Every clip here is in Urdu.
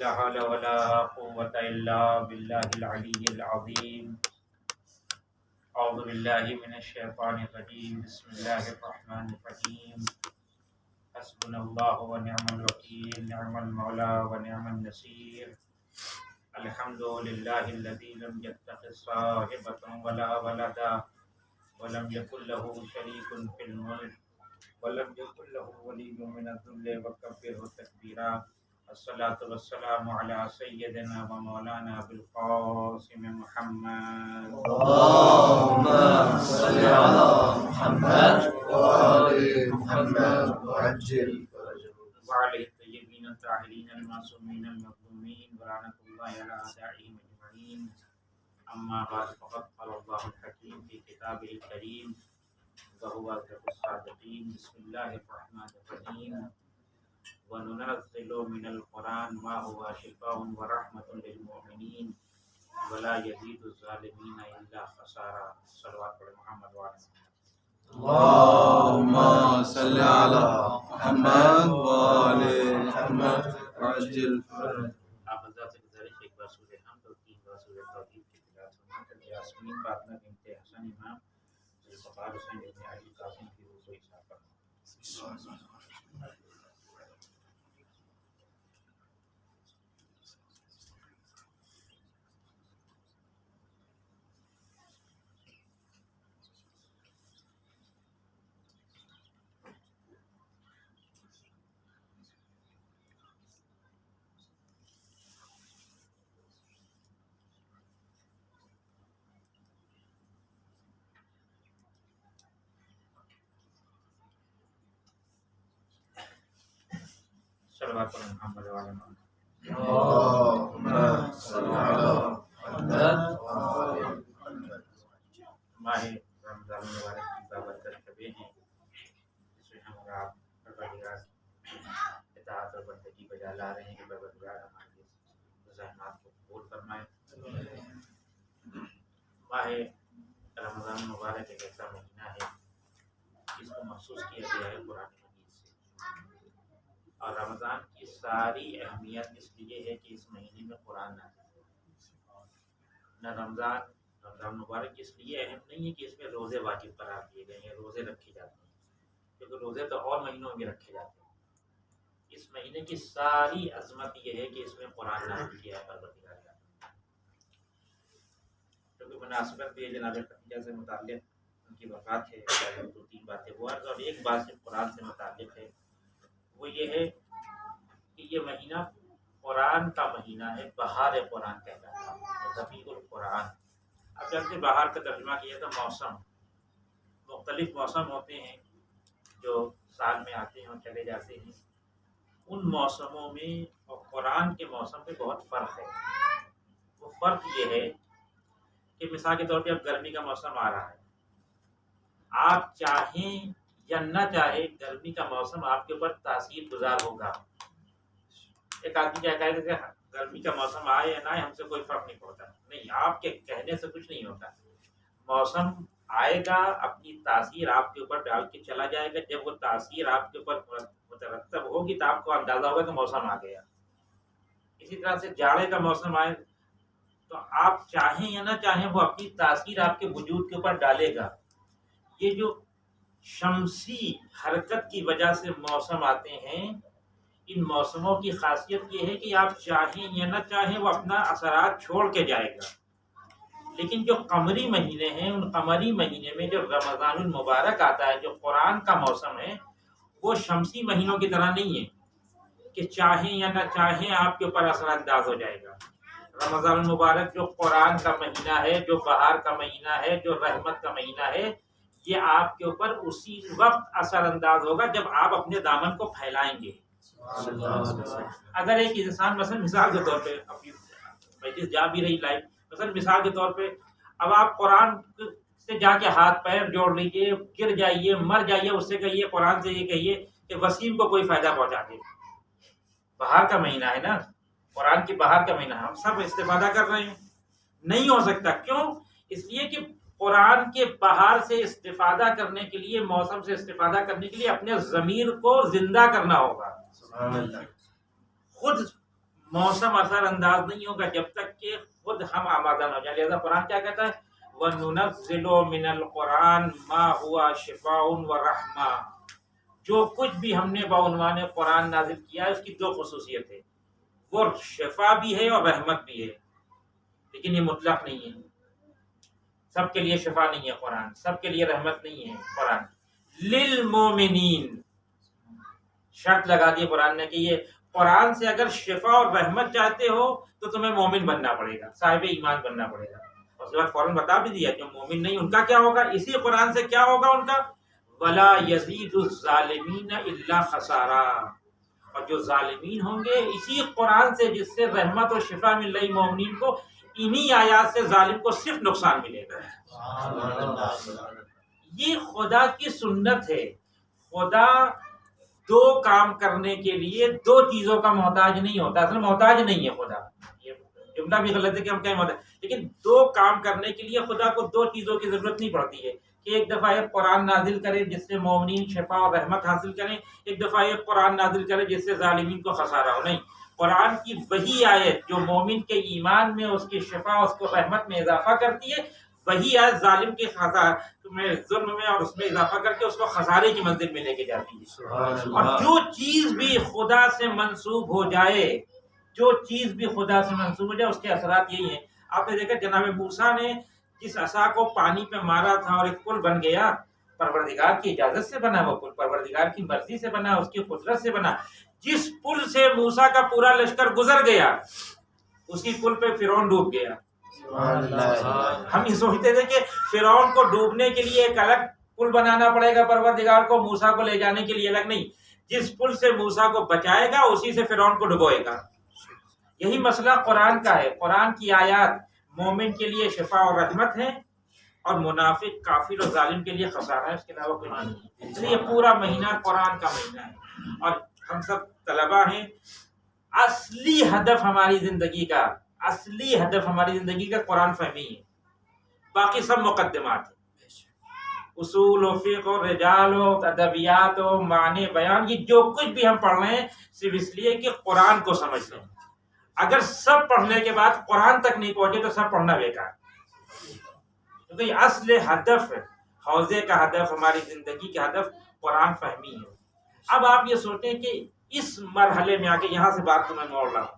لا حول ولا قوة إلا بالله العلي العظيم. أعوذ بالله من الشيطان الرجيم. بسم الله الرحمن الرحيم. حسبنا الله ونعم الوكيل، نعم المولى ونعم النصير. الحمد لله الذي لم يتخذ صاحبة ولا ولدا ولم يكن له شريك في الملك ولم يكن له ولي من الذل وكبره تكبيرا. الصلاة والسلام على سيدنا ومولانا بالقاسم محمد اللهم صل على محمد وآل محمد وعجل وعلى الطيبين الطاهرين المعصومين المظلومين ولعنة الله على أعدائهم أجمعين. أما بعد فقد قال الله الحكيم في كتابه الكريم وهو أصدق الصادقين. بسم الله الرحمن الرحيم. وننزل من القرآن ما هو شفاء ورحمة للمؤمنين ولا يزيد الظالمين إلا خسارا. صلوات على محمد وعلى اللهم صل على محمد وآل محمد وعجل آپ حضرات سے گزارش ایک بار سورہ حمد اور 3 بار سورہ توحید کی تلاوت سننا کر یاسمین فاطمہ بنت حسن امام ذوالفقار حسین ابن علی قاسم کی روح کو عشاء کرنا. صلوات علی محمد وعلی محمد. اللهم صل على محمد وآل محمد. ماہ رمضان المبارک کی بابرکت شبیں ہیں جس میں ہم اور آپ پروردگار اطاعت اور بندگی بجا لا رہے ہیں کہ پروردگار ہمارے ذہنات کو قبول فرمائے. ماہ رمضان المبارک ایک ایسا مہینہ ہے جس کو محسوس کیا گیا ہے قرآن مجید سے، اور رمضان کی ساری اہمیت اس لیے ہے کہ اس مہینے میں قرآن نازل ہے. نہ رمضان مبارک اس لیے اہم نہیں ہے کہ اس میں روزے واجب قرار دیے گئے ہیں، روزے رکھے جاتے ہیں، کیونکہ روزے تو اور مہینوں میں رکھے جاتے ہیں. اس مہینے کی ساری عظمت یہ ہے کہ اس میں قرآن نازل کیا ہے پروردگار نے. کیونکہ مناسبت بھی ہے جناب ختیجہ سے متعلق، ان کی وفات ہے، 2-3 باتیں وہ عرض، اور ایک بات صرف قرآن سے متعلق ہے، وہ یہ ہے کہ یہ مہینہ قرآن کا مہینہ ہے، بہار قرآن کہلاتا ہے، ربیع القرآن. اب جب سے بہار کا ترجمہ کیا تو موسم، مختلف موسم ہوتے ہیں جو سال میں آتے ہیں اور چلے جاتے ہیں. ان موسموں میں اور قرآن کے موسم میں بہت فرق ہے. وہ فرق یہ ہے کہ مثال کے طور پہ اب گرمی کا موسم آ رہا ہے، آپ چاہیں یا نہ چاہیں گرمی کا موسم آپ کے اوپر تاثیر گزار ہوگا. ایک آدمی کیا کہے کہ گرمی کا موسم آئے یا نہ آئے ہم سے کوئی فرق نہیں پڑتا. نہیں، آپ کے کہنے سے کچھ نہیں ہوتا. موسم آئے گا، اپنی تاثیر آپ کے اوپر ڈال کے چلا جائے گا. جب وہ تاثیر آپ کے اوپر مترتب ہوگی تو آپ کو اندازہ ہوگا کہ موسم آ گیا. اسی طرح سے جاڑے کا موسم آئے تو آپ چاہیں یا نہ چاہیں وہ اپنی تاثیر آپ کے وجود کے اوپر ڈالے گا. یہ جو شمسی حرکت کی وجہ سے موسم آتے ہیں، ان موسموں کی خاصیت یہ ہے کہ آپ چاہیں یا نہ چاہیں وہ اپنا اثرات چھوڑ کے جائے گا. لیکن جو قمری مہینے ہیں، ان قمری مہینے میں جو رمضان المبارک آتا ہے، جو قرآن کا موسم ہے، وہ شمسی مہینوں کی طرح نہیں ہے کہ چاہیں یا نہ چاہیں آپ کے اوپر اثر انداز ہو جائے گا. رمضان المبارک جو قرآن کا مہینہ ہے، جو بہار کا مہینہ ہے، جو رحمت کا مہینہ ہے، یہ آپ کے اوپر اسی وقت اثر انداز ہوگا جب آپ اپنے دامن کو پھیلائیں گے. اگر ایک انسان مثلا مثال کے طور پہ اپنی مجلس جا بھی رہی لائف، مثلا مثال کے طور پہ اب آپ قرآن سے جا کے ہاتھ پیر جوڑ لیجئے، گر جائیے، مر جائیے، اس سے کہیے قرآن سے یہ کہیے کہ وسیم کو کوئی فائدہ پہنچا دے. بہار کا مہینہ ہے نا، قرآن کی بہار کا مہینہ، ہم سب استفادہ کر رہے ہیں. نہیں ہو سکتا. کیوں؟ اس لیے کہ قرآن کے بہار سے استفادہ کرنے کے لیے، موسم سے استفادہ کرنے کے لیے اپنے ضمیر کو زندہ کرنا ہوگا. خود موسم اثر انداز نہیں ہوگا جب تک کہ خود ہم آمادہ نہ ہو جائیں. لہذا قرآن کیا کہتا ہے؟ وَنُنَزِّلُ مِنَ الْقُرْآنِ مَا هُوَ شِفَاءٌ وَرَحْمَةٌ. جو کچھ بھی ہم نے بعنوان قرآن نازل کیا ہے اس کی دو خصوصیت ہے، وہ شفا بھی ہے اور رحمت بھی ہے. لیکن یہ مطلق نہیں ہے، سب کے لیے شفا نہیں ہے قرآن، سب کے لیے رحمت نہیں ہے قرآن. للمومنین شرط لگا دی قرآن نے کہ یہ قرآن سے اگر شفا اور رحمت چاہتے ہو تو تمہیں مومن بننا پڑے گا، صاحب ایمان بننا پڑے گا. اس کے بعد فوراً بتا بھی دیا جو مومن نہیں ان کا کیا ہوگا. اسی قرآن سے کیا ہوگا ان کا؟ ولا یزید الظالمین الا خسارا. اور جو ظالمین ہوں گے اسی قرآن سے جس سے رحمت اور شفا مل رہی مومنین کو، انہی آیات سے ظالم کو صرف نقصان ملے گا. یہ خدا کی سنت ہے. خدا دو کام کرنے کے لیے دو چیزوں کا محتاج نہیں ہوتا. اصل محتاج نہیں ہے خدا، یہ جملہ بھی غلط ہے کہ ہم کہیں محتاج، لیکن دو کام کرنے کے لیے خدا کو دو چیزوں کی ضرورت نہیں پڑتی ہے کہ ایک دفعہ ایک قرآن نازل کرے جس سے مومنین شفا اور رحمت حاصل کریں، ایک دفعہ ایک قرآن نازل کرے جس سے ظالمین کو خسارہ ہو. نہیں، قرآن کی وہی آیت جو مومن کے ایمان میں اس کی شفا اس کو رحمت میں اضافہ کرتی ہے، وہی آیت ظالم کے میں ظلم میں اور اس میں اضافہ کر کے اس کو خسارے کی منزل میں لے کے جاتی ہے. اور جو چیز بھی خدا سے منسوب ہو جائے، جو چیز بھی خدا سے منسوب ہو جائے اس کے اثرات یہی ہیں. آپ نے دیکھا جناب موسیٰ نے جس عصا کو پانی پہ مارا تھا اور ایک پل بن گیا، پروردگار کی اجازت سے بنا وہ پل، پروردگار کی مرضی سے بنا، اس کی قدرت سے بنا. جس پل سے موسیٰ کا پورا لشکر گزر گیا اسی پل پہ فرعون ڈوب گیا. ہم یہ سوچتے تھے کہ فرعون کو ڈوبنے کے لیے ایک الگ پل بنانا پڑے گا پروردگار کو، موسیٰ کو لے جانے کے لیے الگ نہیں. جس پل سے موسیٰ کو بچائے گا اسی سے فرعون کو ڈبوئے گا. یہی مسئلہ قرآن کا ہے. قرآن کی آیات مومن کے لیے شفا اور رحمت ہے اور منافق کافر اور ظالم کے لیے خسارہ ہے، اس کے علاوہ کوئی نہیں. اس لیے پورا مہینہ قرآن کا مہینہ ہے. اور ہم سب طلبا ہیں، اصلی ہدف ہماری زندگی کا قرآن فہمی ہے. باقی سب مقدمات ہیں، اصول و فقہ و رجال و ادبیات و معنی بیان، یہ جو کچھ بھی ہم پڑھ رہے ہیں صرف اس لیے کہ قرآن کو سمجھ لیں. اگر سب پڑھنے کے بعد قرآن تک نہیں پہنچے تو سب پڑھنا بیکار، کیونکہ یہ اصل ہدف ہے، حوضے کا ہدف، ہماری زندگی کا ہدف قرآن فہمی ہے. اب آپ یہ سوچیں کہ اس مرحلے میں آ کے، یہاں سے بات تو میں موڑ رہا ہوں،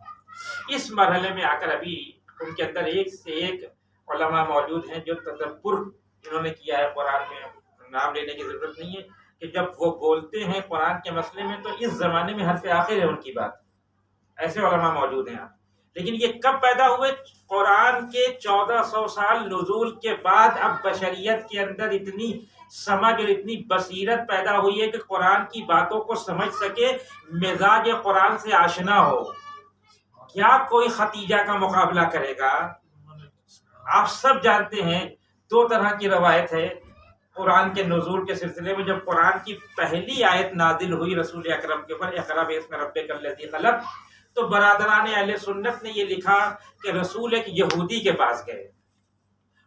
اس مرحلے میں آ کر ابھی ان کے اندر ایک سے ایک علماء موجود ہیں جو تدبر انہوں نے کیا ہے قرآن میں. نام لینے کی ضرورت نہیں ہے کہ جب وہ بولتے ہیں قرآن کے مسئلے میں تو اس زمانے میں حرف آخر ہے ان کی بات. ایسے علماء موجود ہیں. لیکن یہ کب پیدا ہوئے؟ قرآن کے 1400 سال نزول کے بعد اب بشریت کے اندر اتنی سمجھ اور اتنی بصیرت پیدا ہوئی ہے کہ قرآن کی باتوں کو سمجھ سکے، مزاج قرآن سے آشنا ہو. کیا کوئی ختیجہ کا مقابلہ کرے گا؟ آپ سب جانتے ہیں دو طرح کی روایت ہے قرآن کے نزول کے سلسلے میں. جب قرآن کی پہلی آیت نازل ہوئی رسول اکرم کے اوپر، اقرأ باسم ربک الذی خلق، تو برادران اہل سنت نے یہ لکھا کہ رسول ایک یہودی کے پاس گئے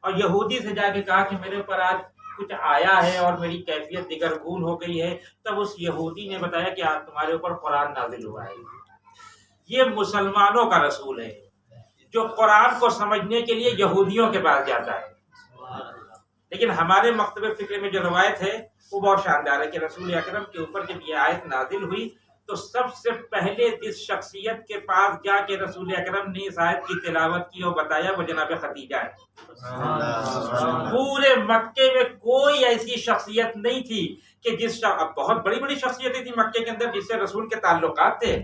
اور یہودی سے جا کے کہا کہ میرے اوپر آج کچھ آیا ہے اور میری کیفیت دگرگون ہو گئی ہے. تب اس یہودی نے بتایا کہ آج تمہارے اوپر قرآن نازل ہوا ہے. یہ مسلمانوں کا رسول ہے جو قرآن کو سمجھنے کے لیے یہودیوں کے پاس جاتا ہے. لیکن ہمارے مکتب فکر میں جو روایت ہے وہ بہت شاندار ہے کہ رسول اکرم کے اوپر جب یہ آیت نازل ہوئی تو سب سے پہلے جس شخصیت کے پاس جا کے رسول اکرم نے اس آیت کی تلاوت کی اور بتایا وہ جناب خدیجہ ہے. پورے مکے میں کوئی ایسی شخصیت نہیں تھی کہ اب بہت بڑی بڑی شخصیتیں تھیں مکے کے اندر جس سے رسول کے تعلقات تھے،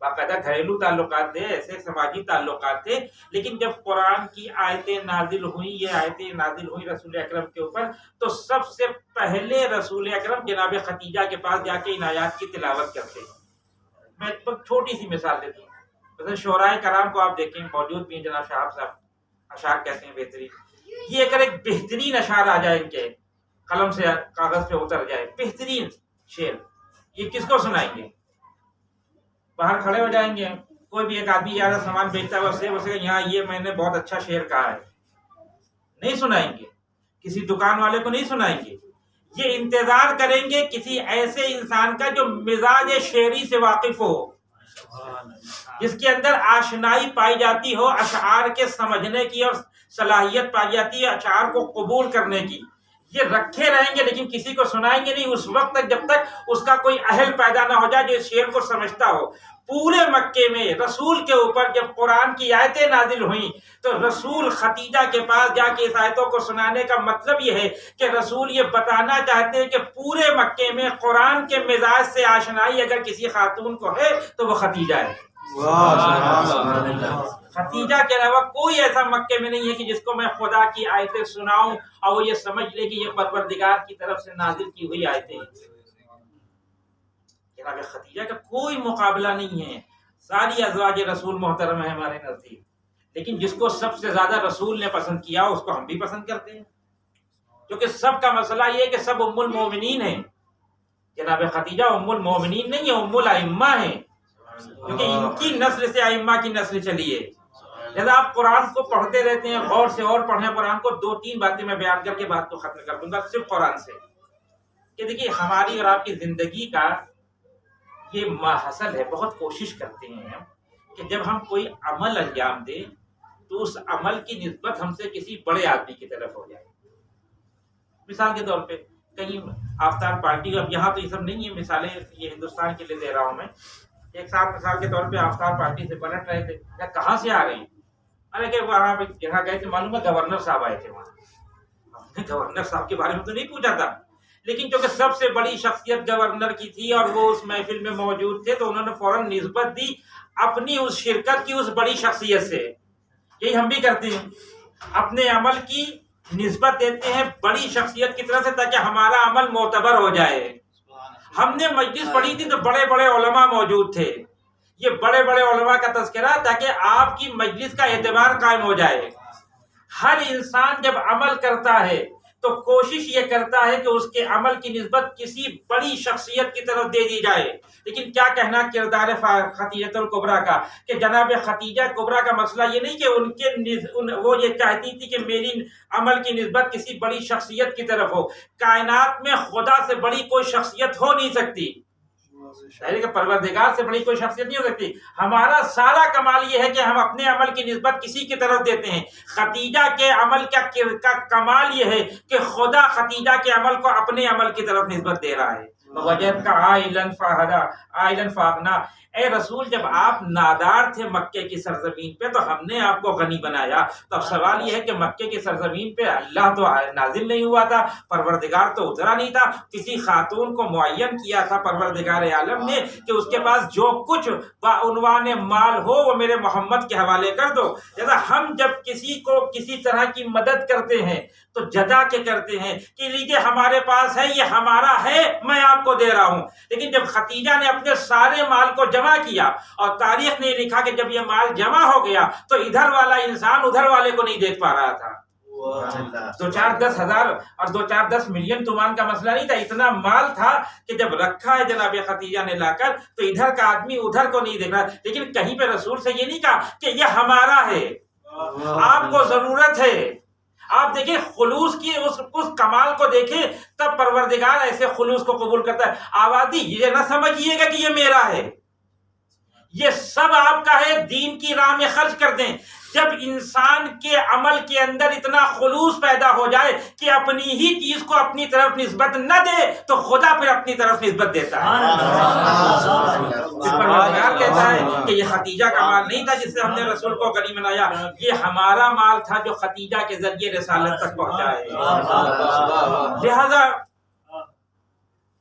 باقاعدہ گھریلو تعلقات تھے، ایسے سماجی تعلقات تھے. لیکن جب قرآن کی آیتیں نازل ہوئیں، یہ آیتیں نازل ہوئیں رسول اکرم کے اوپر، تو سب سے پہلے رسول اکرم جناب خدیجہ کے پاس جا کے ان آیات کی تلاوت کرتے. میں ایک چھوٹی سی مثال دیتی ہوں. مثلا شعراء کرام کو آپ دیکھیں، موجود بھی ہیں جناب شہاب صاحب، اشعار کہتے ہیں بہترین. یہ اگر ایک بہترین اشعار آ جائے ان کے قلم سے کاغذ پہ اتر جائے، بہترین شعر، یہ کس کو سنائیں گے؟ باہر کھڑے ہو جائیں گے. کوئی بھی ایک آدمی زیادہ سامان بیچتا ہے اسے یہاں یہ میں نے بہت اچھا شعر کہا ہے، نہیں سنائیں گے. کسی دکان والے کو نہیں سنائیں گے. یہ انتظار کریں گے کسی ایسے انسان کا جو مزاج شعری سے واقف ہو. جس کے اندر آشنائی پائی جاتی ہو اشعار کے سمجھنے کی اور صلاحیت پائی جاتی ہے اشعار کو قبول کرنے کی، یہ رکھے رہیں گے لیکن کسی کو سنائیں گے نہیں اس وقت تک جب تک اس کا کوئی اہل پیدا نہ ہو جائے جو اس شعر کو سمجھتا ہو۔ پورے مکے میں رسول کے اوپر جب قرآن کی آیتیں نازل ہوئیں تو رسول ختیجہ کے پاس جا کے اس آیتوں کو سنانے کا مطلب یہ ہے کہ رسول یہ بتانا چاہتے ہیں کہ پورے مکے میں قرآن کے مزاج سے آشنائی اگر کسی خاتون کو ہے تو وہ ختیجہ ہے۔ ختیجہ کے علاوہ کوئی ایسا مکے میں نہیں ہے کہ جس کو میں خدا کی آیتیں سناؤں اور وہ یہ سمجھ لے کہ یہ پروردگار کی طرف سے نازل کی ہوئی آیتیں ہیں۔ جناب ختیجہ کا کوئی مقابلہ نہیں ہے، ساری ازواج رسول محترم ہے ہمارے نزدیک، لیکن جس کو سب سے زیادہ رسول نے پسند کیا اس کو ہم بھی پسند کرتے ہیں، کیونکہ سب کا مسئلہ یہ ہے کہ سب ام المومنین ہیں۔ جناب ختیجہ ام المومنین نہیں ہے، ام الائمہ ہیں، کیونکہ ان کی نسل سے ائمہ کی نسل چلی ہے۔ لہذا آپ قرآن کو پڑھتے رہتے ہیں، غور سے اور پڑھیں قرآن کو۔ 2-3 باتیں میں بیان کر کے بات کو ختم کر دوں گا صرف قرآن سے، کہ دیکھیے ہماری اور آپ کی زندگی کا یہ ماحصل ہے، بہت کوشش کرتے ہیں ہم کہ جب ہم کوئی عمل انجام دیں تو اس عمل کی نسبت ہم سے کسی بڑے آدمی کی طرف ہو جائے۔ مثال کے طور پہ کہیں آفتاب پارٹی، اب یہاں تو یہ سب نہیں ہے، مثالیں یہ ہندوستان کے لیے دے رہا ہوں میں۔ ایک صاحب مثال کے طور پہ آفتاب پارٹی سے پلٹ رہے تھے، یا کہاں سے آ گئی؟ ارے کہ وہاں پہ جہاں گئے تھے معلوم ہے گورنر صاحب آئے تھے وہاں، ہم نے گورنر صاحب کے بارے میں تو نہیں پوچھا تھا، لیکن چونکہ سب سے بڑی شخصیت گورنر کی تھی اور وہ اس محفل میں موجود تھے تو انہوں نے فوراً نسبت دی اپنی اس شرکت کی اس بڑی شخصیت سے۔ یہی ہم بھی کرتے ہیں، اپنے عمل کی نسبت دیتے ہیں بڑی شخصیت کی طرف سے تاکہ ہمارا عمل معتبر ہو جائے۔ ہم نے مجلس پڑھی تھی تو بڑے بڑے علماء موجود تھے، یہ بڑے بڑے علماء کا تذکرہ تاکہ آپ کی مجلس کا اعتبار قائم ہو جائے۔ ہر انسان جب عمل کرتا ہے تو کوشش یہ کرتا ہے کہ اس کے عمل کی نسبت کسی بڑی شخصیت کی طرف دے دی جائے۔ لیکن کیا کہنا کردار ختیجہ الکبریٰ کا، کہ جناب ختیجہ کبریٰ کا مسئلہ یہ نہیں کہ وہ یہ چاہتی تھی کہ میری عمل کی نسبت کسی بڑی شخصیت کی طرف ہو۔ کائنات میں خدا سے بڑی کوئی شخصیت ہو نہیں سکتی، کہ پروردگار سے بڑی کوئی شخصیت نہیں ہو سکتی۔ ہمارا سارا کمال یہ ہے کہ ہم اپنے عمل کی نسبت کسی کی طرف دیتے ہیں۔ ختیجہ کے عمل کا کمال یہ ہے کہ خدا ختیجہ کے عمل کو اپنے عمل کی طرف نسبت دے رہا ہے۔ وجدک عائلا فاغنا، اے رسول جب آپ نادار تھے مکے کی سرزمین پہ تو ہم نے آپ کو غنی بنایا۔ تو اب سوال یہ ہے کہ مکے کی سرزمین پہ اللہ تو نازل نہیں ہوا تھا، پروردگار تو اترا نہیں تھا، کسی خاتون کو معین کیا تھا پروردگار عالم نے کہ اس کے پاس جو کچھ بعنوان مال ہو وہ میرے محمد کے حوالے کر دو۔ جیسا ہم جب کسی کو کسی طرح کی مدد کرتے ہیں تو جدا کے کرتے ہیں کہ لیجیے ہمارے پاس ہے، یہ ہمارا ہے، میں آپ کو دے رہا ہوں۔ لیکن جب ختیجہ نے اپنے سارے مال کو جمع کیا اور تاریخ نے لکھا کہ جب یہ مال جمع ہو گیا تو ادھر والا انسان ادھر والے کو نہیں دیکھ پا رہا تھا۔ 2-4-10 ہزار اور 2-4-10 ملین تومان کا مسئلہ نہیں تھا، اتنا مال تھا کہ جب رکھا ہے جناب ختیجہ نے لا کر تو ادھر کا آدمی ادھر کو نہیں دیکھ رہا۔ لیکن کہیں پہ رسول سے یہ نہیں کہا کہ یہ ہمارا ہے، آپ کو ضرورت ہے۔ آپ دیکھیں خلوص کی اس کمال کو دیکھیں، تب پروردگار ایسے خلوص کو قبول کرتا ہے۔ آبادی یہ نہ سمجھیے گا کہ یہ میرا ہے، یہ سب آپ کا ہے، دین کی راہ میں خرچ کر دیں۔ جب انسان کے عمل کے اندر اتنا خلوص پیدا ہو جائے کہ اپنی ہی چیز کو اپنی طرف نسبت نہ دے تو خدا پھر اپنی طرف نسبت دیتا ہے۔ پروردگار کہتا ہے کہ یہ ختیجہ کا مال نہیں تھا جس سے ہم نے رسول کو غنی بنایا، یہ ہمارا مال تھا جو ختیجہ کے ذریعے رسالت تک پہنچا ہے۔ لہذا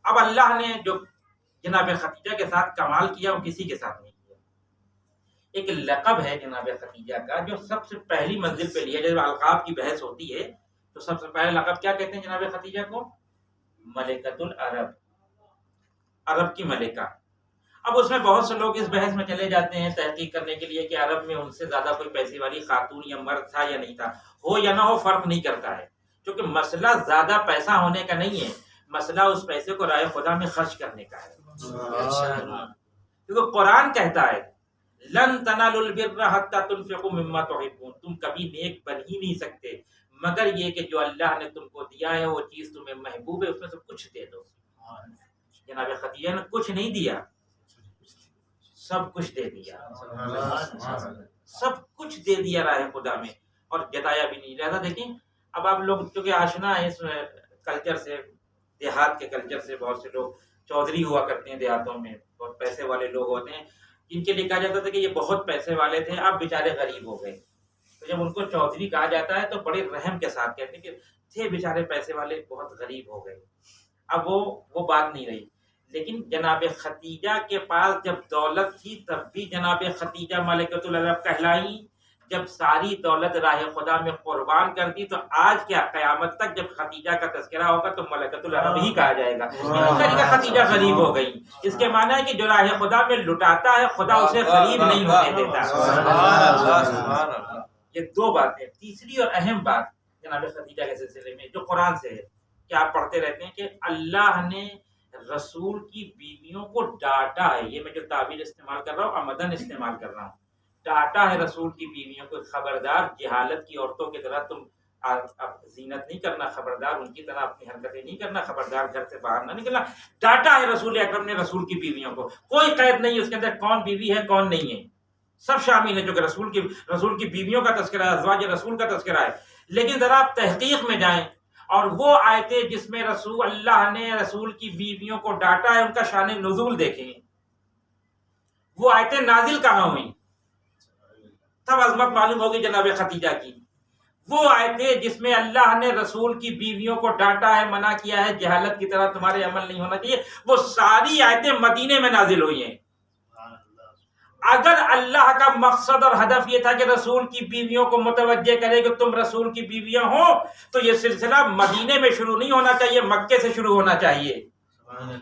اب اللہ نے جو جناب ختیجہ کے ساتھ کمال کیا وہ کسی کے ساتھ نہیں کیا۔ ایک لقب ہے جناب ختیجہ کا جو سب سے پہلی منزل پہ لیا، جب القاب کی بحث ہوتی ہے تو سب سے پہلے لقب کیا کہتے ہیں جناب ختیجہ کو؟ ملکۃ العرب، عرب کی ملکہ۔ اب اس میں بہت سے لوگ اس بحث میں چلے جاتے ہیں تحقیق کرنے کے لیے کہ عرب میں ان سے زیادہ کوئی پیسے والی خاتون یا مرد تھا یا نہیں تھا۔ ہو یا نہ ہو فرق نہیں کرتا ہے، کیونکہ مسئلہ زیادہ پیسہ ہونے کا نہیں ہے، مسئلہ اس پیسے کو راہ خدا میں خرچ کرنے کا ہے۔ کیونکہ قرآن کہتا ہے لن تنالوا البر حتى تنفقوا مما تحبون، تم کبھی نیک بن ہی نہیں سکتے مگر یہ کہ جو اللہ نے تم کو دیا ہے وہ چیز تمہیں محبوب ہے اس میں سے کچھ دے دو۔ جناب ختیجہ نے کچھ نہیں دیا، سب کچھ دے دیا، سب کچھ دے دیا راہ خدا میں، اور جتایا بھی نہیں رہتا. دیکھیں اب آپ لوگ چونکہ آشنا ہے اس کلچر سے، دیہات کے کلچر سے، بہت سے لوگ چودھری ہوا کرتے ہیں دیہاتوں میں، بہت پیسے والے لوگ ہوتے ہیں جن کے لیے کہا جاتا تھا کہ یہ بہت پیسے والے تھے، اب بیچارے غریب ہو گئے. تو جب ان کو چودھری کہا جاتا ہے تو بڑے رحم کے ساتھ کہتے ہیں کہ تھے بیچارے پیسے والے، بہت غریب ہو گئے. اب وہ بات نہیں رہی. لیکن جناب ختیجہ کے پاس جب دولت تھی تب بھی جناب ختیجہ ملکۃ العرب کہلائیں. جب ساری دولت راہ خدا میں قربان کر دی تو آج کیا قیامت تک جب ختیجہ کا تذکرہ ہوگا تو ملکۃ العرب ہی کہا جائے گا. ختیجہ غریب ہو گئی، اس کے معنی ہے کہ جو راہ خدا میں لٹاتا ہے خدا اسے غریب نہیں ہونے دیتا. یہ دو باتیں. تیسری اور اہم بات جناب ختیجہ کے سلسلے میں جو قرآن سے ہے کہ آپ پڑھتے رہتے ہیں کہ اللہ نے رسول کی بیویوں کو ڈانٹا ہے. یہ میں جو تعبیر استعمال کر رہا ہوں عمدن استعمال کر رہا ہوں. ڈانٹا ہے رسول کی بیویوں کو، خبردار جہالت کی عورتوں کی طرح تم زینت نہیں کرنا، خبردار ان کی طرح اپنی حرکتیں نہیں کرنا، خبردار گھر سے باہر نہ نکلنا. ڈانٹا ہے رسول اکرم نے رسول کی بیویوں کو. کوئی قید نہیں اس کے اندر کون بیوی ہے کون نہیں ہے، سب شامل ہے. جو کہ رسول کی بیویوں کا تذکرہ ہے، ازواج رسول کا تذکرہ ہے. لیکن ذرا آپ تحقیق میں جائیں اور وہ آیتیں جس میں اللہ نے رسول کی بیویوں کو ڈانٹا ہے ان کا شان نزول دیکھیں. وہ آیتیں نازل کہاں ہوئی؟ تب عظمت معلوم ہوگی جناب ختیجہ کی. وہ آیتیں جس میں اللہ نے رسول کی بیویوں کو ڈانٹا ہے، منع کیا ہے، جہالت کی طرح تمہارے عمل نہیں ہونا چاہیے، وہ ساری آیتیں مدینے میں نازل ہوئی ہیں. اگر اللہ کا مقصد اور ہدف یہ تھا کہ رسول کی بیویوں کو متوجہ کرے کہ تم رسول کی بیویاں ہو، تو یہ سلسلہ مدینے میں شروع نہیں ہونا چاہیے، مکے سے شروع ہونا چاہیے.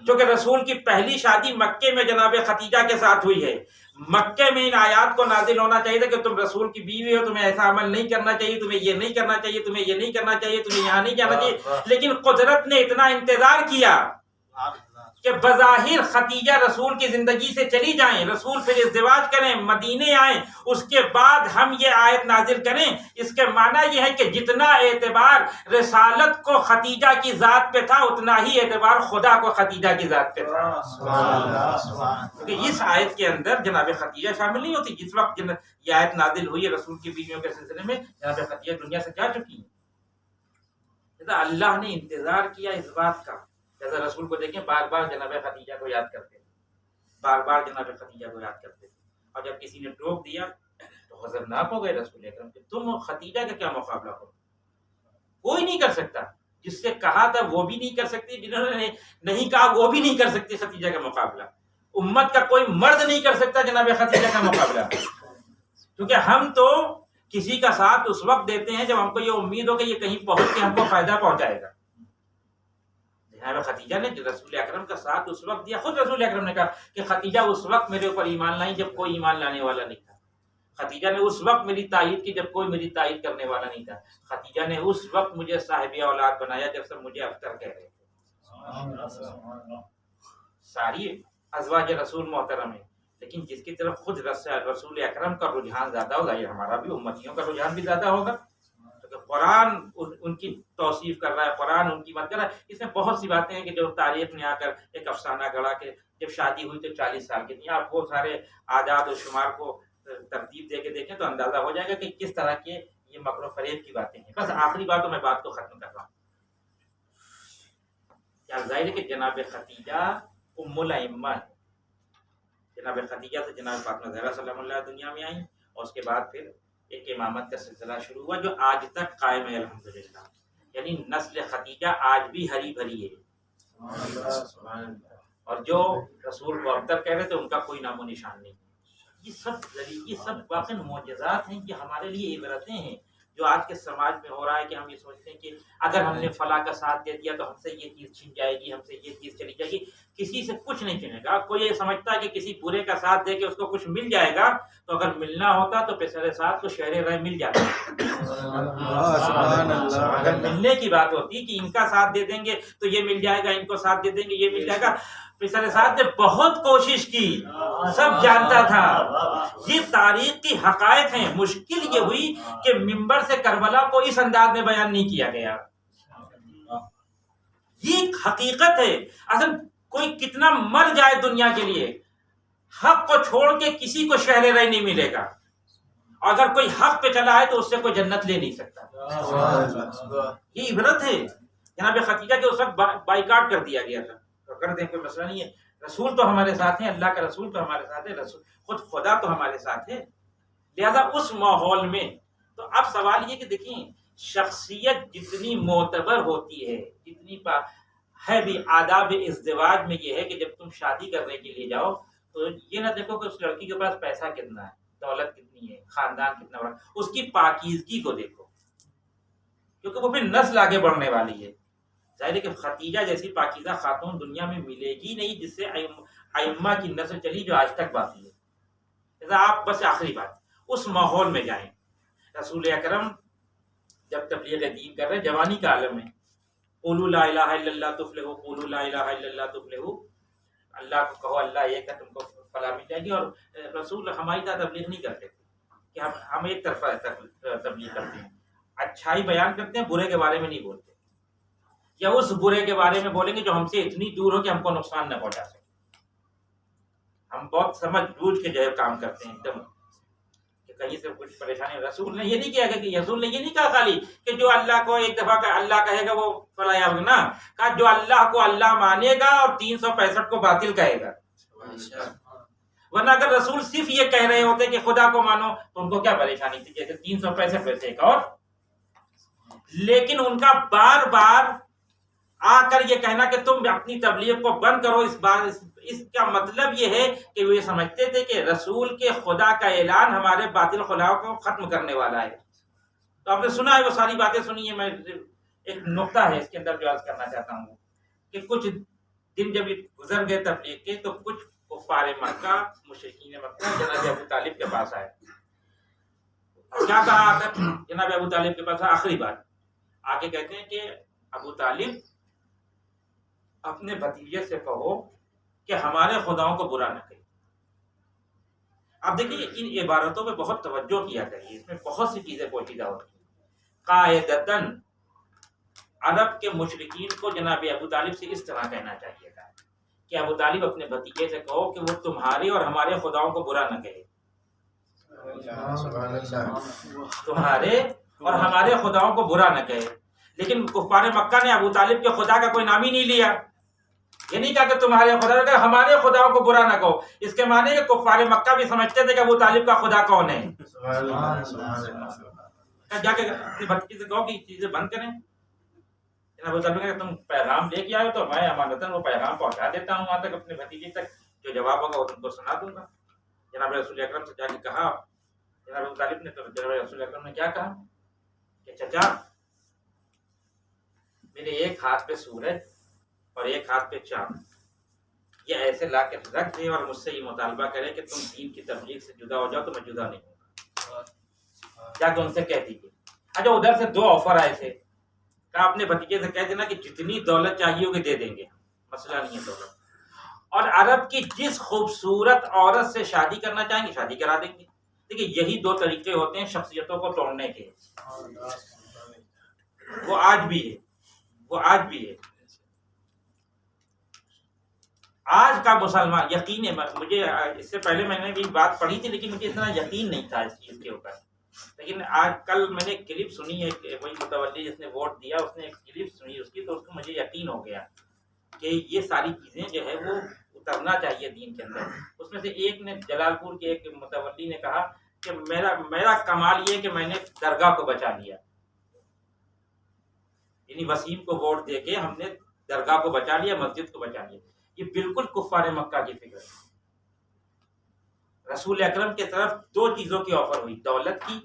کیونکہ رسول کی پہلی شادی مکے میں جناب ختیجہ کے ساتھ ہوئی ہے. مکے میں ان آیات کو نازل ہونا چاہیے تھا کہ تم رسول کی بیوی ہو، تمہیں ایسا عمل نہیں کرنا چاہیے، تمہیں یہ نہیں کرنا چاہیے، تمہیں یہ نہیں کرنا چاہیے، تمہیں یہاں نہیں جانا چاہیے. لیکن قدرت نے اتنا انتظار کیا کہ بظاہر ختیجہ رسول کی زندگی سے چلی جائیں، رسول پھر ازدواج کریں، مدینے آئیں، اس کے بعد ہم یہ آیت نازل کریں. اس کے معنی یہ ہے کہ جتنا اعتبار رسالت کو ختیجہ کی ذات پہ تھا اتنا ہی اعتبار خدا کو ختیجہ کی ذات پہ تھا. کیونکہ اس آیت کے اندر جناب ختیجہ شامل نہیں ہوتی. جس وقت یہ آیت نازل ہوئی ہے رسول کی بیویوں کے سلسلے میں، جناب ختیجہ دنیا سے جا چکی ہیں. اللہ نے انتظار کیا اس بات کا. جیسا رسول کو دیکھیں بار بار جناب ختیجہ کو یاد کرتے تھے، بار بار جناب ختیجہ کو یاد کرتے تھے. اور جب کسی نے ٹوک دیا تو غضبناک ہو گئے رسول اکرم کہ تم ختیجہ کا کیا مقابلہ کرو. کوئی نہیں کر سکتا. جس سے کہا تھا وہ بھی نہیں کر سکتی، جنہوں نے نہیں کہا وہ بھی نہیں کر سکتی ختیجہ کا مقابلہ. امت کا کوئی مرد نہیں کر سکتا جناب ختیجہ کا مقابلہ. کیونکہ ہم تو کسی کا ساتھ اس وقت دیتے ہیں جب ہم کو یہ امید ہو کہ یہ کہیں پہنچ کے ہم کو فائدہ پہنچائے گا. جناب ختیجہ نے رسول اکرم کا ساتھ اس وقت دیا. خود رسول اکرم نے کہا کہ ختیجہ اس وقت میرے اوپر ایمان لائی جب کوئی ایمان لانے والا نہیں تھا. ختیجہ نے اس وقت میری تائید کی جب کوئی میری تائید کرنے والا نہیں تھا. ختیجہ نے اس وقت مجھے صاحب اولاد بنایا جب سب مجھے اختر کہہ رہے تھے. ساری ازواج رسول محترم ہے، لیکن جس کی طرف خود رسول اکرم کا رجحان زیادہ ہوگا، یہ ہمارا بھی امتیوں کا رجحان بھی زیادہ ہوگا. قرآن ان کی توصیف کر رہا ہے، قرآن ان کی مدد کر رہا ہے. اس میں بہت سی باتیں ہیں کہ جو تاریخ میں آ کر ایک افسانہ گڑھا کہ جب شادی ہوئی تو 40 سال کی تھی. آپ وہ سارے اعداد و شمار کو ترتیب دے کے دیکھیں تو اندازہ ہو جائے گا کہ کس طرح کے یہ مکر و فریب کی باتیں ہیں. بس آخری باتوں میں بات کو ختم کر رہا ہوں. کیا ظاہر ہے کہ جناب ختیجہ ام الائمہ ہے. جناب ختیجہ سے جناب فاطمہ زہرا سلام اللہ دنیا میں آئیں اور اس کے بعد پھر ایک امامت کا سلسلہ شروع ہوا جو آج تک قائم ہے الحمدللہ. یعنی نسل ختیجہ آج بھی ہری بھری ہے، اور جو رسول کو ابتر کہہ رہے تھے ان کا کوئی نام و نشان نہیں. یہ سب واقعی معجزات ہیں کہ ہمارے لیے عبرتیں ہیں. جو آج کے سماج میں ہو رہا ہے کہ ہم یہ سوچتے ہیں کہ اگر ہم نے فلاں کا ساتھ دے دیا تو ہم سے یہ چیز چھن جائے گی، ہم سے یہ چیز چلی جائے گی. کسی سے کچھ نہیں چھنے گا. کوئی یہ سمجھتا ہے کہ کسی برے کا ساتھ دے کے اس کو کچھ مل جائے گا، تو اگر ملنا ہوتا تو پیسر ساتھ کو شہر رائے مل جاتا. اگر ملنے کی بات ہوتی کہ ان کا ساتھ دے دیں گے تو یہ مل جائے گا، ان کو ساتھ دے دیں گے یہ مل جائے گا. پیسر ساتھ نے بہت کوشش کی، سب جانتا تھا. یہ تاریخ کی حقائق ہیں. مشکل یہ ہوئی کہ منبر سے کربلا کو اس انداز میں بیان نہیں کیا گیا. یہ ایک حقیقت ہے. اصل کوئی کتنا مر جائے دنیا کے لیے، حق کو چھوڑ کے کسی کو شہر رہ نہیں ملے گا. اگر کوئی حق پہ چلا ہے تو اس سے کوئی جنت لے نہیں سکتا. یہ عبرت ہے. جناب خدیجہ کے اس وقت بائیکاٹ کر دیا گیا تھا. تو کر دیں، کوئی مسئلہ نہیں ہے. رسول تو ہمارے ساتھ ہیں، اللہ کا رسول تو ہمارے ساتھ ہے، رسول خود خدا تو ہمارے ساتھ ہے. لہذا اس ماحول میں تو اب سوال یہ کہ دیکھیں شخصیت جتنی معتبر ہوتی ہے، جتنی ہے بھی آداب ازدواج میں یہ ہے کہ جب تم شادی کرنے کے لیے جاؤ تو یہ نہ دیکھو کہ اس لڑکی کے پاس پیسہ کتنا ہے، دولت کتنی ہے، خاندان کتنا بڑا، اس کی پاکیزگی کو دیکھو، کیونکہ وہ پھر نسل آگے بڑھنے والی ہے. ظاہر ہے کہ خدیجہ جیسی پاکیزہ خاتون دنیا میں ملے گی نہیں جس سے ائمہ کی نسل چلی جو آج تک باقی ہے. لہذا آپ بس آخری بات اس ماحول میں جائیں. رسول اکرم جب تبلیغ دین کر رہے ہیں، جوانی کا عالم ہے. قولوا لا الہ الا اللہ تفلحوا، قولوا لا الہ الا اللہ تفلحوا، اللہ کو کہو اللہ ایک ہے، تم کو فلاح مل جائے گی. اور رسول ہماری طرح تبلیغ نہیں کرتے تھے کہ ہم ایک طرفہ تبلیغ کرتے ہیں. اچھائی بیان کرتے ہیں، برے کے بارے میں نہیں بولتے، یا اس برے کے بارے میں بولیں گے جو ہم سے اتنی دور ہو کہ ہم کو نقصان نہ پہنچا سکے. ہم بہت سمجھ بوجھ کے جو ہے کام کرتے ہیں، ایک دم کہ کہیں سے کچھ پریشانی. رسول نے یہ نہیں کیا کہ رسول نے یہ نہیں کہا خالی کہ جو اللہ کو ایک دفعہ کا اللہ کہے گا وہ فلاح یاب نہ، کہا جو اللہ کو اللہ مانے گا اور 365 کو باطل کہے گا. ورنہ اگر رسول صرف یہ کہہ رہے ہوتے کہ خدا کو مانو تو ان کو کیا پریشانی تھی، جیسے 365 ویسے ایک اور. لیکن ان کا بار بار آ کر یہ کہنا کہ تم اپنی تبلیغ کو بند کرو، اس کا مطلب یہ ہے کہ وہ یہ سمجھتے تھے کہ رسول کے خدا کا اعلان ہمارے باطل خلاؤں کو ختم کرنے والا ہے. تو آپ نے سنا ہے، وہ ساری باتیں سنی ہیں. میں ایک نقطہ ہے اس کے اندر جو عرض کرنا چاہتا ہوں کہ کچھ دن جب گزر گئے تبلیغ کے تو کچھ کفار مکہ، مشرکین مکہ جناب ابو طالب کے پاس آئے. کیا کہا آ کر جناب ابو طالب کے پاس؟ آخری بات آ کے کہتے ہیں کہ ابو طالب اپنے بھتیجے سے کہو کہ ہمارے خداؤں کو برا نہ کہے. اب دیکھیے ان عبارتوں میں بہت توجہ کیا کریے، اس میں بہت سی چیزیں پوشیدہ ہوتی ہیں. قاعدتاً عرب کے مشرکین کو جناب ابو طالب سے اس طرح کہنا چاہیے تھا کہ ابو طالب اپنے بھتیجے سے کہو کہ وہ تمہارے اور ہمارے خداؤں کو برا نہ کہے. تمہارے اور ہمارے خداؤں کو برا نہ کہے. لیکن کفار مکہ نے ابو طالب کے خدا کا کوئی نام ہی نہیں لیا. یہ نہیں کہا کہ تمہارے خدا کا، ہمارے خداؤں کو برا نہ کہو. اس کے معنی کہ کفار مکہ بھی سمجھتے تھے کہ ابو طالب کا خدا کون ہے. جا کے اپنی بھتیجے سے کہو کہ یہ چیزیں بند کریں. ابو طالب کہ تم پیغام لے کے آئے تو میں امانتاً وہ پیغام پہنچا دیتا ہوں وہاں تک اپنے بھتیجے تک، جو جواب ہوگا وہ تم کو سنا دوں گا. جناب رسول اکرم سے جا کے کہا جناب ابو طالب نے، تو جناب رسول اکرم نے کیا کہا کہ چچا میرے ایک ہاتھ پہ سورج اور ایک ہاتھ پہ چاند، یہ ایسے لا کے رکھ دے اور مجھ سے یہ مطالبہ کرے کہ تم دین کی تبلیغ سے جدا ہو جاؤ تو میں جدا نہیں ہوں گا. جا کے ان سے کہہ دیجیے. اچھا ادھر سے 2 آفر آئے تھے، کہا اپنے بھتیجے سے کہہ دینا کہ جتنی دولت چاہیے ہوگی دے دیں گے، مسئلہ نہیں ہے دولت، اور عرب کی جس خوبصورت عورت سے شادی کرنا چاہیں گے شادی کرا دیں گے. دیکھیے یہی 2 طریقے ہوتے ہیں شخصیتوں کو توڑنے کے. وہ آج بھی ہے، وہ آج بھی ہے. آج کا مسلمان یقین ہے، مجھے اس سے پہلے میں نے بھی بات پڑھی تھی لیکن مجھے اتنا یقین نہیں تھا اس چیز کے اوپر. لیکن آج کل میں نے کلپ سنی ہے، وہی متولی جس نے ووٹ دیا اس نے ایک کلپ سنی اس کی، تو اس کو مجھے یقین ہو گیا کہ یہ ساری چیزیں جو ہے وہ اترنا چاہیے دین کے اندر. اس میں سے ایک نے جلال پور کے ایک متولی نے کہا کہ میرا کمال یہ کہ میں نے درگاہ کو بچا لیا، یعنی وسیم کو ووٹ دے کے ہم نے درگاہ کو بچا لیا، مسجد کو بچا لیا. یہ بالکل کفار مکہ کی فکر ہے. رسول اکرم کی طرف 2 چیزوں کی آفر ہوئی، دولت کی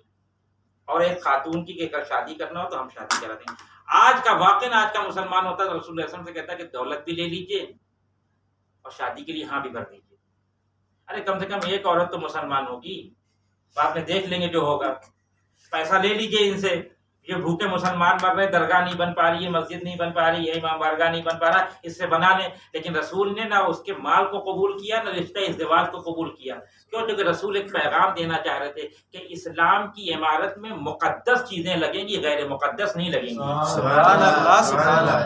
اور ایک خاتون کی کہ اگر شادی کرنا ہو تو ہم شادی کرا دیں گے. آج کا واقعہ آج کا مسلمان ہوتا ہے تو رسول اللہ علیہ وسلم سے کہتا ہے کہ دولت بھی لے لیجئے اور شادی کے لیے ہاں بھی بھر دیجئے. ارے کم سے کم ایک عورت تو مسلمان ہوگی، بعد میں دیکھ لیں گے جو ہوگا. پیسہ لے لیجئے ان سے، یہ بھوکے مسلمان مر رہے، درگاہ نہیں بن پا رہی ہے، مسجد نہیں بن پا رہی ہے، امام بارگاہ نہیں بن پا رہا، اس سے بنا لیں. لیکن رسول نے نہ اس کے مال کو قبول کیا، نہ رشتہ ازدواج کو قبول کیا. کیوں؟ کیونکہ رسول ایک پیغام دینا چاہ رہے تھے کہ اسلام کی عمارت میں مقدس چیزیں لگیں گی، غیر مقدس نہیں لگیں گی. سبحان اللہ سبحان اللہ.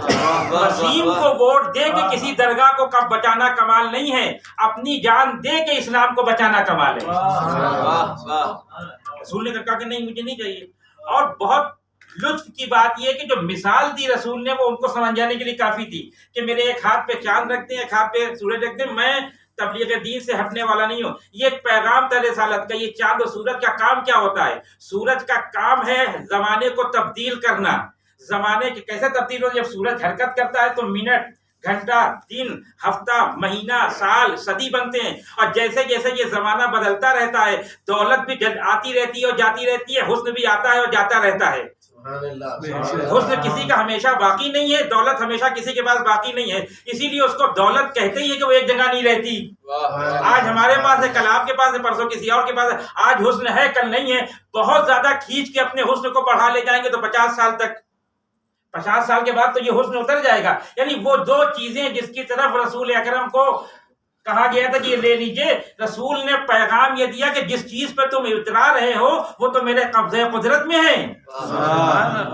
وسیم کو ووٹ دے کے کسی درگاہ کو کب بچانا کمال نہیں ہے، اپنی جان دے کے اسلام کو بچانا کمال ہے. رسول نے کہا کہ نہیں مجھے نہیں چاہیے. اور بہت لطف کی بات یہ کہ جو مثال دی رسول نے وہ ان کو سمجھ جانے کے لیے کافی تھی کہ میرے ایک ہاتھ پہ چاند رکھتے ہیں، ایک ہاتھ پہ سورج رکھتے ہیں، میں تبلیغ دین سے ہٹنے والا نہیں ہوں. یہ ایک پیغام تھا رسالت کا. یہ چاند و سورج کا کام کیا ہوتا ہے؟ سورج کا کام ہے زمانے کو تبدیل کرنا. زمانے کے کیسے تبدیل ہوتا ہے؟ جب سورج حرکت کرتا ہے تو منٹ، گھنٹہ، دن، ہفتہ، مہینہ، سال، صدی بنتے ہیں. اور جیسے جیسے یہ زمانہ بدلتا رہتا ہے، دولت بھی آتی رہتی ہے اور جاتی رہتی ہے، حسن بھی آتا ہے اور جاتا رہتا ہے. حسن کسی کا ہمیشہ باقی نہیں ہے، دولت ہمیشہ کسی کے پاس باقی نہیں ہے. اسی لیے اس کو دولت کہتے ہی ہے کہ وہ ایک جگہ نہیں رہتی. آج ہمارے پاس ہے، کل آپ کے پاس ہے، پرسوں کسی اور کے پاس ہے. آج حسن ہے، کل نہیں ہے. بہت زیادہ کھینچ کے اپنے حسن کو بڑھا لے جائیں گے تو 50 سال تک، 50 سال کے بعد تو یہ حسن اتر جائے گا. یعنی وہ دو چیزیں جس کی طرف رسول اکرم کو کہا گیا تھا کہ یہ لے لیجئے، رسول نے پیغام یہ دیا کہ جس چیز پہ تم اترا رہے ہو وہ تو میرے قبضے قدرت میں ہے.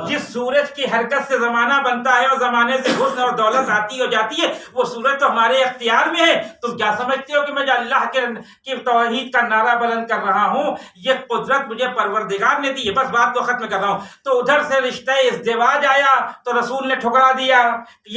جس سورج کی حرکت سے زمانہ بنتا ہے اور زمانے سے حسن اور دولت آتی اور جاتی ہے، وہ سورج تو ہمارے اختیار میں ہے. تم کیا سمجھتے ہو کہ میں جو اللہ کی توحید کا نعرہ بلند کر رہا ہوں، یہ قدرت مجھے پروردگار نے دی ہے. بس بات کو ختم کر رہا ہوں. تو ادھر سے رشتہ ازدواج آیا تو رسول نے ٹھکرا دیا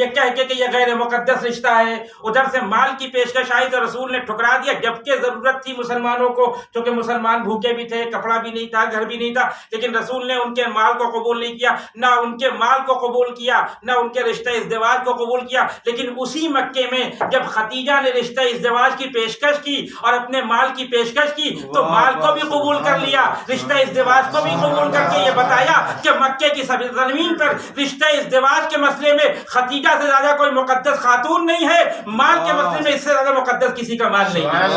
یہ کہہ کے کہ یہ غیر مقدس رشتہ ہے. ادھر سے مال کی پیشکش آئی تو رسول نے ٹھکرا دیا، جبکہ ضرورت تھی مسلمانوں کو، چونکہ مسلمان بھوکے بھی تھے، کپڑا بھی نہیں تھا، گھر بھی نہیں تھا. لیکن رسول نے ان کے مال کو قبول نہیں کیا، نہ ان کے مال کو قبول کیا، نہ ان کے رشتہ ازدواج کو قبول کیا. لیکن اسی مکے میں جب خدیجہ نے رشتہ ازدواج کی پیشکش کی اور اپنے مال کی پیشکش کی تو مال کو بھی قبول کر لیا، رشتہ ازدواج کو بھی قبول کر کے یہ بتایا کہ مکے کی زمین پر رشتہ ازدواج کے مسئلے میں خدیجہ سے زیادہ کوئی مقدس خاتون نہیں ہے، مال کے مسئلے میں اس سے زیادہ مقدس کسی کا مال نہیں ہے.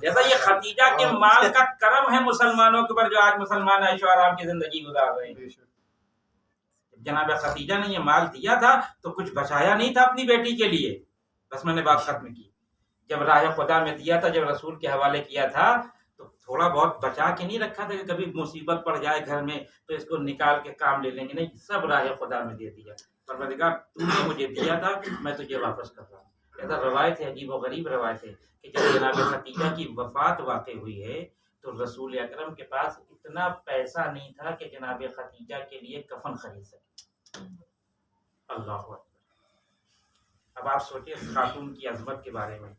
جیسا یہ خدیجہ کے مال کا کرم ہے مسلمانوں کے اوپر، جو آج مسلمان عیش و آرام کی زندگی گزار رہے ہیں. جناب خدیجہ نے یہ مال دیا تھا تو کچھ بچایا نہیں تھا اپنی بیٹی کے لیے. بس میں نے بات ختم کی. جب راہ خدا میں دیا تھا، جب رسول کے حوالے کیا تھا تو تھوڑا بہت بچا کے نہیں رکھا تھا کہ کبھی مصیبت پڑ جائے گھر میں تو اس کو نکال کے کام لے لیں گے. نہیں، سب راہ خدا میں دے دیا. پروردگار تو نے مجھے دیا تھا، میں تجھے واپس کر رہا ہوں. ایسا روایت ہے، عجیب و غریب روایت ہے کہ جب جناب خدیجہ کی وفات واقع ہوئی ہے تو رسول اکرم کے پاس اتنا پیسہ نہیں تھا کہ جناب خدیجہ کے لیے کفن خرید سکے. اللہ اکبر. اب آپ سوچیں خاتون کی عظمت کے بارے میں.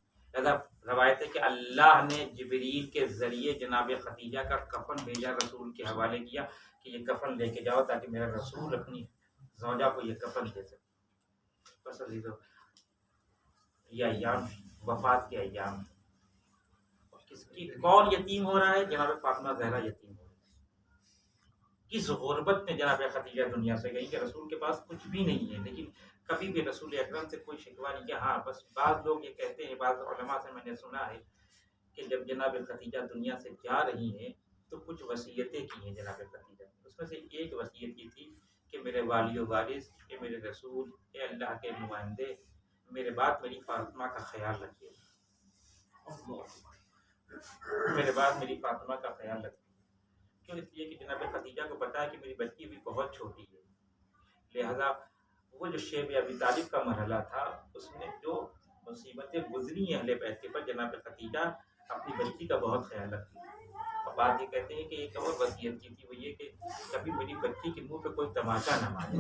روایت ہے کہ اللہ نے جبریل کے ذریعے جناب خدیجہ کا کفن بھیجا، رسول کے حوالے کیا کہ یہ کفن لے کے جاؤ تاکہ میرا رسول اپنی زوجہ کو یہ کفن دے سکے. بس یہ ایام وفات کے ایام، کون یتیم ہو رہا ہے؟ جناب فاطمہ زہرا یتیم ہو رہی ہے. کس غربت میں جناب خدیجہ دنیا سے گئی کہ رسول کے پاس کچھ بھی نہیں ہے، لیکن کبھی بھی رسول اکرم سے کوئی شکوہ نہیں کیا. ہاں بس بعض لوگ یہ کہتے ہیں، بعض علماء سے میں نے سنا ہے کہ جب جناب خدیجہ دنیا سے جا رہی ہیں تو کچھ وصیتیں کی ہیں جناب خدیجہ. اس میں سے ایک وصیت کی تھی کہ میرے والی و وارث، کہ میرے رسول، اے اللہ کے نمائندے، میرے بعد میری فاطمہ کا خیال رکھیے. میرے بعد میری فاطمہ کا خیال رکھیے. کیوں؟ اس لیے کہ جناب خدیجہ کو پتا ہے کہ میری بچی بھی بہت چھوٹی ہے، لہذا وہ جو شیب ابی طالب کا مرحلہ تھا اس میں جو مصیبتیں گزری ہیں اہل بیت کے پر، جناب خدیجہ اپنی بچی کا بہت خیال رکھتی ہے. اور بات یہ کہتے ہیں کہ ایک اور وصیت کی تھی، وہ یہ کہ کبھی میری بچی کے منہ پہ کوئی تماشا نہ مارے.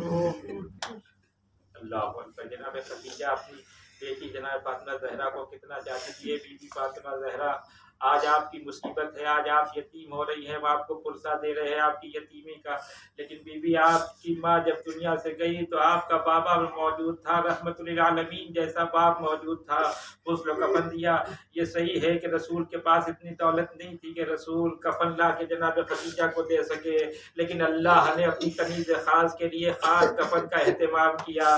اللہ اکبر. جناب خدیجہ اپنی بیٹی جناب فاطمہ زہرا کو کتنا چاہتی تھی. یہ بی بی فاطمہ زہرا، آج آپ کی مصیبت ہے، آج آپ یتیم ہو رہی ہیں، وہ آپ کو پرسہ دے رہے ہیں آپ کی یتیمی کا، لیکن بی بی آپ کی ماں جب دنیا سے گئی تو آپ کا بابا موجود تھا، رحمت للعالمین جیسا باپ موجود تھا، غسل و کفن دیا. یہ صحیح ہے کہ رسول کے پاس اتنی دولت نہیں تھی کہ رسول کفن لا کے جناب خدیجہ کو دے سکے، لیکن اللہ نے اپنی کنیز خاص کے لیے خاص کفن کا اہتمام کیا.